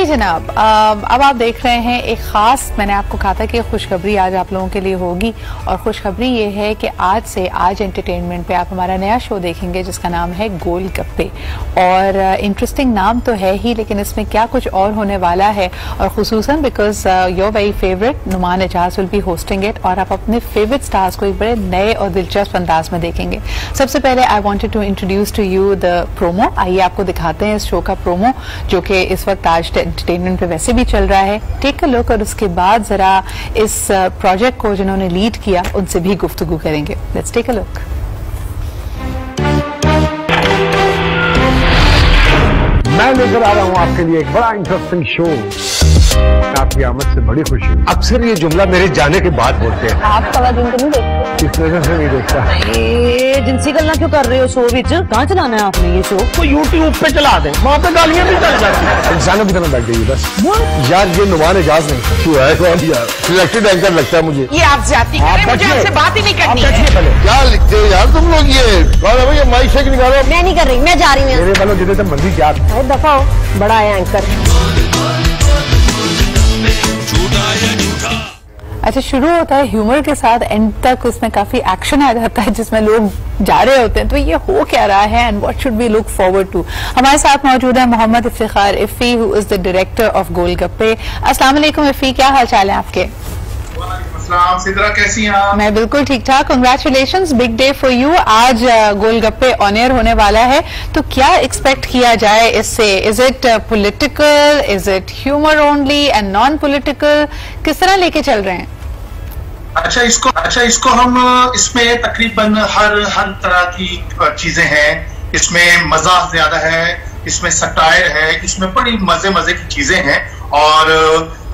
जी जनाब, अब आप देख रहे हैं एक खास, मैंने आपको कहा था कि खुशखबरी आज आप लोगों के लिए होगी और खुशखबरी ये है कि आज से आज एंटरटेनमेंट पे आप हमारा नया शो देखेंगे जिसका नाम है गोलगप्पे। और इंटरेस्टिंग नाम तो है ही, लेकिन इसमें क्या कुछ और होने वाला है, और खुसूसन because your very favourite Nauman Ijaz will be hosting it, और आप अपने फेवरेट स्टार्स को एक बड़े नए और दिलचस्प अंदाज में देखेंगे। सबसे पहले I wanted to introduce to you the promo. आइए आपको दिखाते हैं इस शो का प्रोमो जो कि इस वक्त आज एंटरटेनमेंट पे वैसे भी चल रहा है। टेक अ लुक, और उसके बाद जरा इस प्रोजेक्ट को जिन्होंने लीड किया उनसे भी गुफ्तगू करेंगे। Let's take a look. मैं लेकर आ रहा हूँ आपके लिए एक बड़ा इंटरेस्टिंग शो। आपकी आमद से बड़ी खुशी है। अक्सर ये जुमला मेरे जाने के बाद बोलते हैं। आप कला दिन को नहीं देखते? इस वजह से नहीं देखता। जिनसी गल्ला क्यों कर रहे हो शो विच? कहाँ चलाना है आपने ये शो? तो YouTube पे चला दे, वहाँ पे गालियाँ भी चल जाती हैं। इंसानों की तरह बैठ गई बस। यार ये नुमान एजाज नहीं क्यों है कौन यार? सिलेक्टेड एंकर लगता है मुझे। ये आप जाती करें, मुझे आपसे बात ही नहीं करनी है। क्या लिखते हैं यार तुम लोग? ये माइक से निकालो। मैं नहीं कर रही, मैं जा रही हूँ। मेरे वालों जितने मर्जी क्या दफा हो, बड़ा है एंकर। अच्छा, शुरू होता है ह्यूमर के साथ, एंड तक उसमें काफी एक्शन आ जाता है जिसमें लोग जा रहे होते हैं। तो ये हो क्या रहा है and what should we look forward to? हमारे साथ मौजूद है Mohammad Iftikhar Iffi, who is the director of Golgappay. अस्सलाम वालेकुम इफ़ी, क्या हाल चाल है आपके? सिद्रा कैसी हैं आप? मैं बिल्कुल ठीक ठाक। Congratulations, big day for you. आज गोलगप्पे ऑन एयर होने वाला है, तो क्या एक्सपेक्ट किया जाए इससे? Is it political, is it humour only and non political? किस तरह लेके चल रहे हैं? अच्छा, इसको हम इसमें तकरीबन हर तरह की चीजें हैं। इसमें मजाक ज्यादा है, इसमें सटायर है, इसमें बड़ी मजे की चीजें हैं। और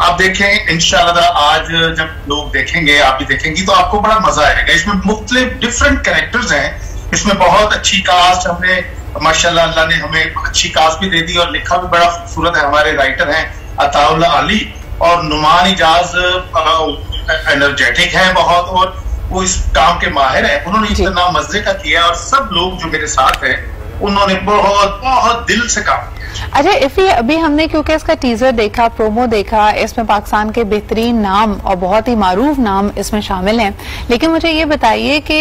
आप देखें इंशाल्लाह आज जब लोग देखेंगे, आप भी देखेंगी, तो आपको बड़ा मजा आएगा। इसमें मुख्तलिफ डिफरेंट कैरेक्टर्स हैं। इसमें बहुत अच्छी कास्ट हमने माशाल्लाह, अल्लाह ने हमें अच्छी कास्ट भी दे दी और लिखा भी बड़ा खूबसूरत है। हमारे राइटर हैं अताउल्लाह अली, और नुमान एजाज एनर्जेटिक है बहुत, और वो इस काम के माहिर है। उन्होंने इतना मजे का किया, और सब लोग जो मेरे साथ हैं उन्होंने बहुत दिल से काम किया। अच्छा इफ़ी, अभी हमने क्योंकि इसका टीजर देखा, प्रोमो देखा, इसमें पाकिस्तान के बेहतरीन नाम और बहुत ही मारूफ नाम इसमें शामिल हैं, लेकिन मुझे ये बताइए कि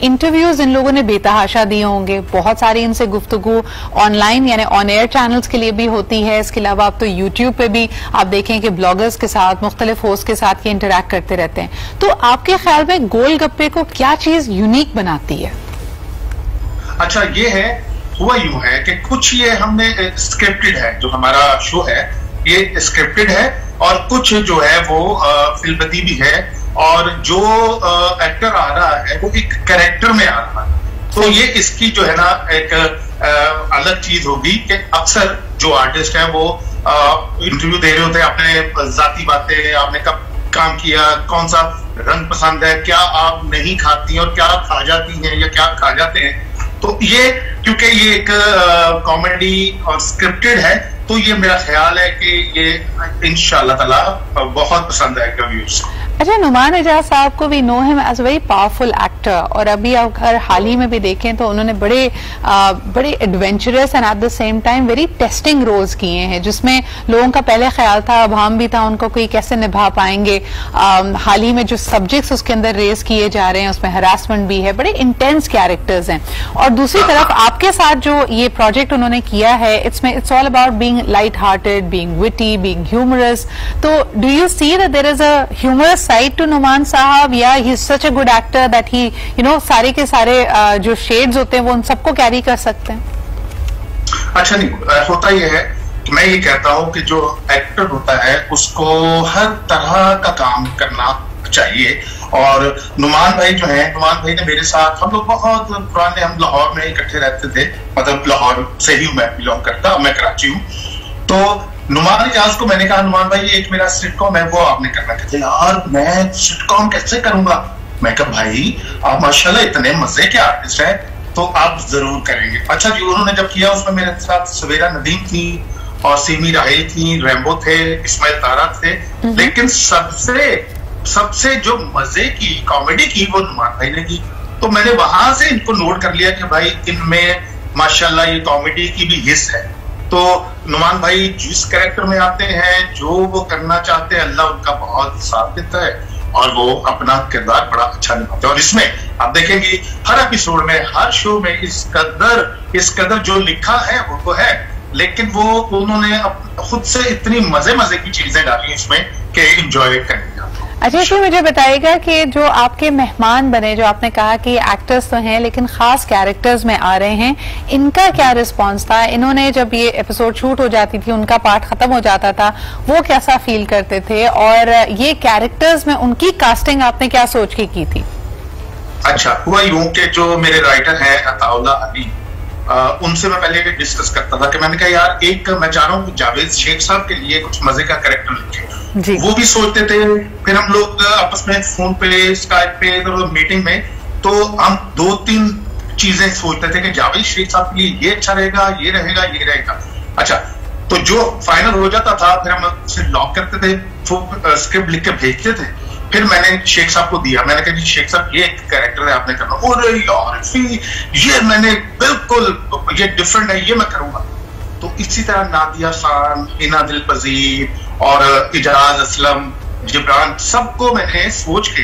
इंटरव्यूज इन लोगों ने बेतहाशा दिए होंगे, बहुत सारी इनसे गुफ्तगू ऑनलाइन यानी ऑन एयर चैनल्स के लिए भी होती है। इसके अलावा आप तो यूट्यूब पे भी आप देखें कि ब्लॉगर्स के साथ, मुख्तलिफ होस्ट के साथ ये इंटरेक्ट करते रहते हैं। तो आपके ख्याल में गोलगप्पे को क्या चीज यूनिक बनाती है? अच्छा, ये है, हुआ यूं है कि कुछ ये हमने स्क्रिप्टेड है, जो हमारा शो है ये स्क्रिप्टेड है, और कुछ जो है वो फिल्मबंदी भी है, और जो एक्टर आ रहा है वो एक कैरेक्टर में आ रहा है। तो ये इसकी जो है ना एक अलग चीज होगी कि अक्सर जो आर्टिस्ट है वो इंटरव्यू दे रहे होते हैं, अपने जाती बातें, आपने कब काम किया, कौन सा रंग पसंद है, क्या आप नहीं खाती और क्या खा जाती हैं या क्या खा जाते हैं। तो ये क्योंकि ये एक कॉमेडी और स्क्रिप्टेड है, तो ये मेरा ख्याल है कि ये इंशाल्लाह ताला बहुत पसंद आएगा व्यूअर्स को। अच्छा, नुमान एजाज साहब को we know him as a very powerful actor, और अभी आप अगर हाल ही में भी देखें तो उन्होंने बड़े adventurous and at the same time very testing roles किए हैं, जिसमें लोगों का पहले ख्याल था, अभाम भी था उनको कोई कैसे निभा पाएंगे। हाल ही में जो सब्जेक्ट्स उसके अंदर रेस किए जा रहे हैं उसमें हरासमेंट भी है, बड़े इंटेंस कैरेक्टर्स हैं। और दूसरी तरफ आपके साथ जो ये प्रोजेक्ट उन्होंने किया है, it's all about being light hearted, being witty, being humorous. तो do you see that there is a humorous side to Nauman साहब, या he is such a good actor that he सारे के सारे जो शेड्स होते हैं वो उन सबको कैरी कर सकते हैं? अच्छा, नहीं, होता यह है कि मैं ये कहता हूं कि जो एक्टर होता है उसको हर तरह का काम करना चाहिए। और नुमान भाई जो है, नुमान भाई ने मेरे साथ, हम लोग बहुत पुराने, हम लाहौर में इकट्ठे रहते थे, मतलब लाहौर से ही मैं बिलोंग करता, मैं कराची हूँ। तो नुमान एजाज को मैंने कहा, नुमान भाई एक मेरा सिटकॉम है वो आपने करना। कहते यार मैं सिटकॉम कैसे करूंगा? मैं कहा भाई आप माशाल्लाह इतने मजे के आर्टिस्ट हैं, तो आप जरूर करेंगे। अच्छा जी, उन्होंने जब किया उसमें मेरे साथ सवेरा नदीम थी और सीमी राहिल थी, रैम्बो थे, इस्माइल तारा थे, लेकिन सबसे जो मजे की कॉमेडी की वो नुमान भाई ने की। तो मैंने वहां से इनको नोट कर लिया कि भाई इनमें माशाल्लाह ये कॉमेडी की भी हिस्स है। तो नुमान भाई जिस कैरेक्टर में आते हैं, जो वो करना चाहते हैं, अल्लाह उनका बहुत साथ देता है और वो अपना किरदार बड़ा अच्छा निभाते हैं। और इसमें आप देखेंगे हर एपिसोड में, हर शो में इस कदर जो लिखा है वो तो है, लेकिन वो उन्होंने खुद से इतनी मजे की चीजें डाली इसमें कि एंजॉय करेंगे। अच्छा, इसमें मुझे बताइएगा कि जो आपके मेहमान बने, जो आपने कहा कि एक्टर्स तो हैं लेकिन खास कैरेक्टर्स में आ रहे हैं, इनका क्या रिस्पांस था? इन्होंने जब ये एपिसोड शूट हो जाती थी, उनका पार्ट खत्म हो जाता था, वो कैसा फील करते थे? और ये कैरेक्टर्स में उनकी कास्टिंग आपने क्या सोच के की थी? अच्छा, हुआ यूं कि जो मेरे राइटर हैं अताउल्ला अली, उनसे मैं पहले डिस्कस करता था कि मैंने कहा यार मैं चाह रहा हूँ जावेद शेख साहब के लिए कुछ मजे का कैरेक्टर लिखे। वो भी सोचते थे, फिर हम लोग आपस में फोन पे, स्काइप पे, मीटिंग में, तो हम 2-3 चीजें सोचते थे कि जावेद शेख साहब के लिए ये अच्छा रहेगा, ये रहेगा। अच्छा, तो जो फाइनल हो जाता था फिर हम उसे लॉक करते थे, स्क्रिप्ट लिख के भेजते थे। फिर मैंने शेख साहब को दिया, मैंने कहा जी शेख साहब ये कैरेक्टर है, आपने करना। अरे यार ये मैंने बिल्कुल, ये डिफरेंट है, ये मैं करूंगा। तो इसी तरह नादिया खान, इना दिल पजीर और इजाज असलम, जिब्रान, सबको मैंने सोच के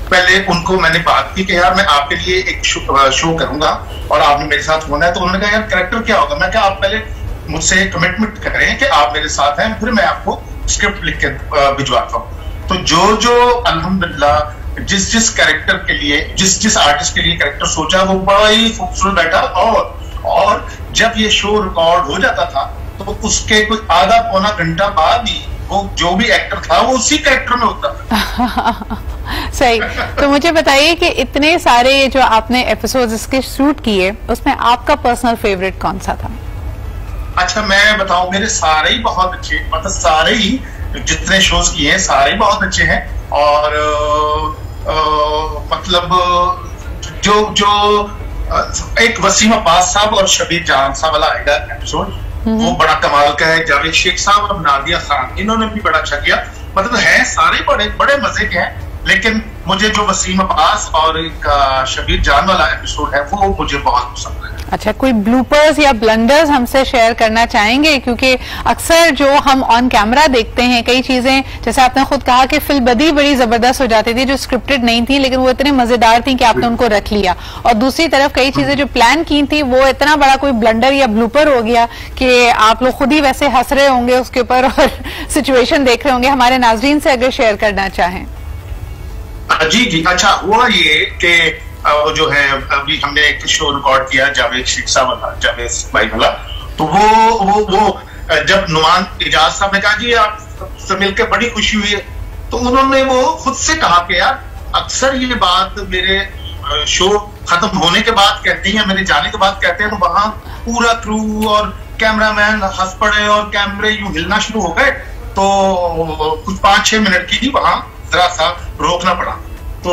पहले उनको मैंने बात की कि यार मैं आपके लिए एक शो करूंगा और आपने मेरे साथ होना है। तो उन्होंने कहा यार कैरेक्टर क्या होगा? मैं कहा आप पहले मुझसे कमिटमेंट करें कि आप मेरे साथ हैं, फिर मैं आपको स्क्रिप्ट लिख के भिजवाता हूँ। तो जो अल्हम्दुलिल्लाह जिस कैरेक्टर के लिए, जिस आर्टिस्ट के लिए कैरेक्टर सोचा, वो बड़ा ही खूबसूरत बैठा। और जब ये शो रिकॉर्ड हो जाता था तो उसके कोई आधा पौना घंटा बाद ही वो जो भी एक्टर था वो उसी कैरेक्टर में होता था। सही। तो मुझे बताइए कि इतने सारे जो आपने एपिसोड्स इसके शूट किए, उसमें आपका पर्सनल फेवरेट कौन सा था? अच्छा, मैं बताऊं, मेरे सारे ही बहुत अच्छे, मतलब सारे ही जितने शोज किए हैं सारे बहुत अच्छे हैं। और मतलब जो एक वसीम अब्बास साहब और शबीर जान साहब वाला आएगा एपिसोड, वो बड़ा कमाल का है। जावेद शेख साहब और नादिया खान, इन्होंने भी बड़ा अच्छा किया। मतलब है सारे बड़े मजे के हैं, लेकिन मुझे जो वसीम अब्बास और शबीर जान वाला एपिसोड है वो मुझे बहुत पसंद है। अच्छा, कोई ब्लूपर्स या ब्लंडर्स हमसे शेयर करना चाहेंगे? क्योंकि अक्सर जो हम ऑन कैमरा देखते हैं कई चीजें, जैसे आपने खुद कहा कि फिल्मबदी बड़ी जबरदस्त हो जाती थी जो स्क्रिप्टेड नहीं थी, लेकिन वो इतने मजेदार थी कि आपने उनको रख लिया। और दूसरी तरफ कई चीजें जो प्लान की थी वो इतना बड़ा कोई ब्लंडर या ब्लूपर हो गया कि आप लोग खुद ही वैसे हंस रहे होंगे उसके ऊपर और सिचुएशन देख रहे होंगे। हमारे नाजरीन से अगर शेयर करना चाहें। जी। अच्छा, हुआ ये कि वो जो है अभी हमने एक शो रिकॉर्ड किया जावेद शेख साहब वाला, जावेद भाई वाला, तो वो जब नुमान इजाज साहब ने कहा जी आपसे मिलकर बड़ी खुशी हुई है, तो उन्होंने वो खुद से कहा कि यार अक्सर ये बात मेरे शो खत्म होने के बाद कहते हैं, मेरे जाने के बाद कहते हैं, तो वहां पूरा क्रू और कैमरामैन हंस पड़े और कैमरे यूं हिलना शुरू हो गए, तो कुछ 5-6 मिनट की ही वहां जरा सा रोकना पड़ा। तो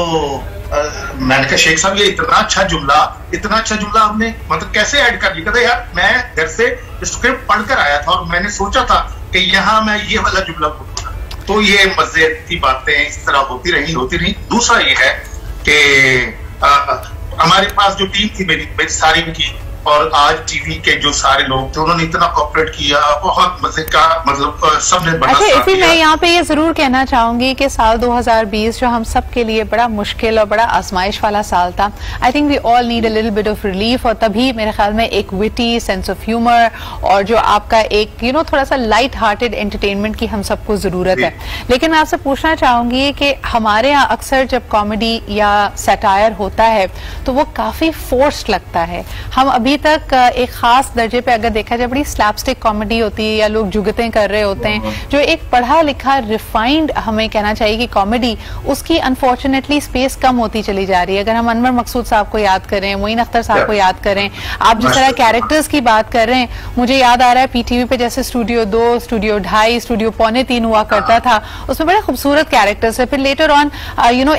मैंने कहा शेख साहब ये इतना अच्छा जुमला आपने मतलब कैसे ऐड कर लिया? कहते यार मैं घर से स्क्रिप्ट पढ़कर आया था और मैंने सोचा था कि यहाँ मैं ये वाला जुमला बोलूंगा। तो ये मजे की बातें इस तरह होती रही। दूसरा ये है कि हमारे पास जो टीम थी मेरी सारी की, और आज टीवी के जो सारे लोग थे उन्होंने इतना कोऑपरेट किया, बहुत मजे का, मतलब सबने बड़ा अच्छा, इसी मैं यहाँ पे ये जरूर कहना चाहूंगी कि साल 2020 जो हम सब के लिए बड़ा मुश्किल और बड़ा आजमाइश वाला साल था। I think we all need a little bit of relief, और तभी मेरे ख्याल में एक विटी सेंस ऑफ ह्यूमर और जो आपका एक थोड़ा सा लाइट हार्टेड एंटरटेनमेंट की हम सबको जरूरत है। लेकिन मैं आपसे पूछना चाहूंगी कि हमारे यहाँ अक्सर जब कॉमेडी या सैटायर होता है तो वो काफी फोर्स्ड लगता है। हम अभी तक एक खास दर्जे पे अगर देखा जाए बड़ी स्लैपस्टिक कॉमेडी होती है या लोग जुगतें कर रहे होते हैं, जो एक पढ़ा लिखा रिफाइंड हमें कहना चाहिए कि कॉमेडी, उसकी अनफॉर्चुनेटली स्पेस कम होती चली जा रही है। अगर हम अनवर मकसूद साहब को याद करें, मोइन अख्तर साहब को याद करें, आप जिस तरह कैरेक्टर्स की बात कर रहे हैं, मुझे याद आ रहा है पीटीवी पे जैसे स्टूडियो 2, स्टूडियो 2.5, स्टूडियो 2.25 हुआ करता था, उसमें बड़े खूबसूरत कैरेक्टर्स है। फिर लेटर ऑन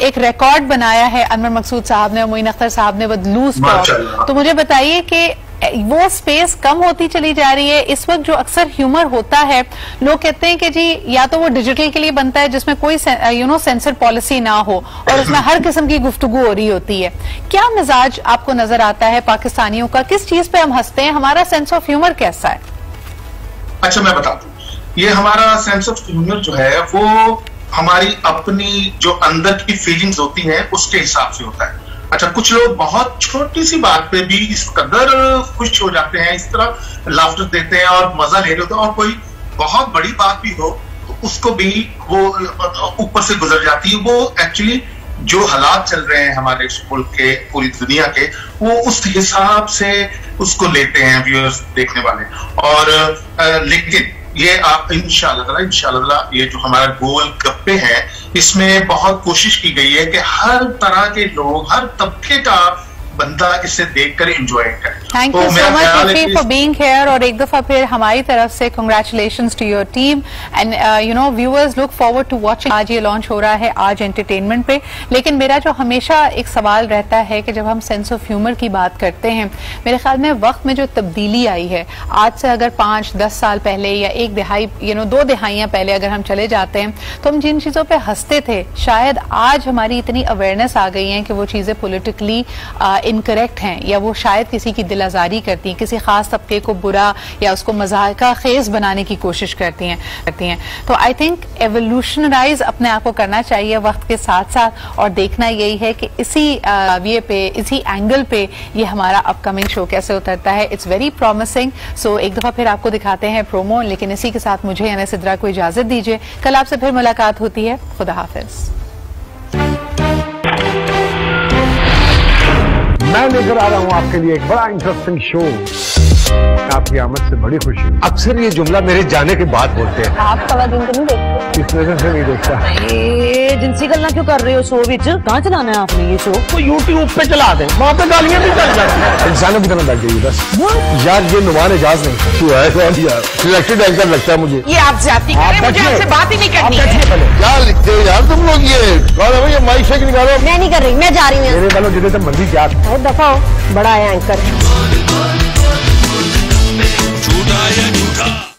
एक रिकॉर्ड बनाया है अनवर मकसूद साहब ने, मोइन अख्तर साहब ने, विद लूज टॉक। तो मुझे बताइए कि वो स्पेस कम होती चली जा रही है इस वक्त। जो अक्सर ह्यूमर होता है, लोग कहते हैं कि जी या तो वो डिजिटल के लिए बनता है जिसमें कोई सेंसर पॉलिसी ना हो और उसमें हर किस्म की गुफ्तगू हो रही होती है। क्या मिजाज आपको नजर आता है पाकिस्तानियों का? किस चीज पे हम हंसते हैं? हमारा सेंस ऑफ ह्यूमर कैसा है? अच्छा मैं बता दूं, ये हमारा सेंस ऑफ ह्यूमर जो है वो हमारी अपनी जो अंदर की फीलिंग्स होती हैं उसके हिसाब से होता है। अच्छा, कुछ लोग बहुत छोटी सी बात पे भी इस कदर खुश हो जाते हैं, इस तरह लाफ्टर देते हैं और मजा ले रहे होते हैं, और कोई बहुत बड़ी बात भी हो तो उसको भी वो ऊपर से गुजर जाती है। वो एक्चुअली जो हालात चल रहे हैं हमारे इस मुल्क के, पूरी दुनिया के, वो उस हिसाब से उसको लेते हैं व्यूअर्स, देखने वाले। और लेकिन ये आप इंशाल्लाह ये जो हमारा गोल गप्पे है, इसमें बहुत कोशिश की गई है कि हर तरह के लोग, हर तबके का बंदा इसे देखकर एंजॉय करे। Thank you so much Rafiq for being here, और एक दफा फिर हमारी तरफ से congratulations to your team and you know viewers look forward to watching. आज ये लॉन्च हो रहा है आज एंटरटेनमेंट पे, लेकिन मेरा जो हमेशा एक सवाल रहता है कि जब हम सेंस ऑफ ह्यूमर की बात करते हैं, मेरे ख्याल में वक्त में जो तब्दीली आई है, आज से अगर 5-10 साल पहले या एक दिहाई 2 दिहाइयां पहले अगर हम चले जाते हैं तो हम जिन चीजों पे हंसते थे, शायद आज हमारी इतनी अवेयरनेस आ गई है कि वो चीजें पॉलिटिकली इनकरेक्ट हैं, या वो शायद किसी की दिल आजारी करती हैं, किसी खास तबके को बुरा या उसको मजाका खेज बनाने की कोशिश करती हैं। तो आई थिंक एवोल्यूशनराइज अपने आप को करना चाहिए वक्त के साथ साथ, और देखना यही है कि इसी ये पे, इसी एंगल पे ये हमारा अपकमिंग शो कैसे उतरता है। It's very promising. सो एक दफा फिर आपको दिखाते हैं प्रोमो, लेकिन इसी के साथ मुझे यानी सिद्रा को इजाजत दीजिए। कल आपसे फिर मुलाकात होती है। खुदा हाफिज। मैं लेकर आ रहा हूं आपके लिए एक बड़ा इंटरेस्टिंग शो। आपकी आमद से बड़ी खुशी। अक्सर ये जुमला मेरे जाने के बाद बोलते हैं। आप सवा दिन तो नहीं देखते? इस नजर से नहीं देखता। जिनसी गल्ला क्यों कर रहे हो शो विच? कहाँ चलाना है आपने ये शो? तो यूट्यूब पे चला दे, वहाँ पे गालियां भी चल जाती हैं। इंसानों की तरह बैठ गई बस। यार ये नुमान एजाज नहीं, तू है कौन यार? सिलेक्टेड एंकर लगता है मुझे। ये आप ज्यादती कर रहे हैं, मुझे आपसे बात ही नहीं करनी है। क्या लिखते हो यार तुम लोग? ये कौन है? ये माइक शेक निकालो। मैं नहीं कर रही, मैं जा रही हूँ। मेरे वालों जितने तो मंदी क्या दफा हो, बड़ा है एंकर। झूठा या झूठा।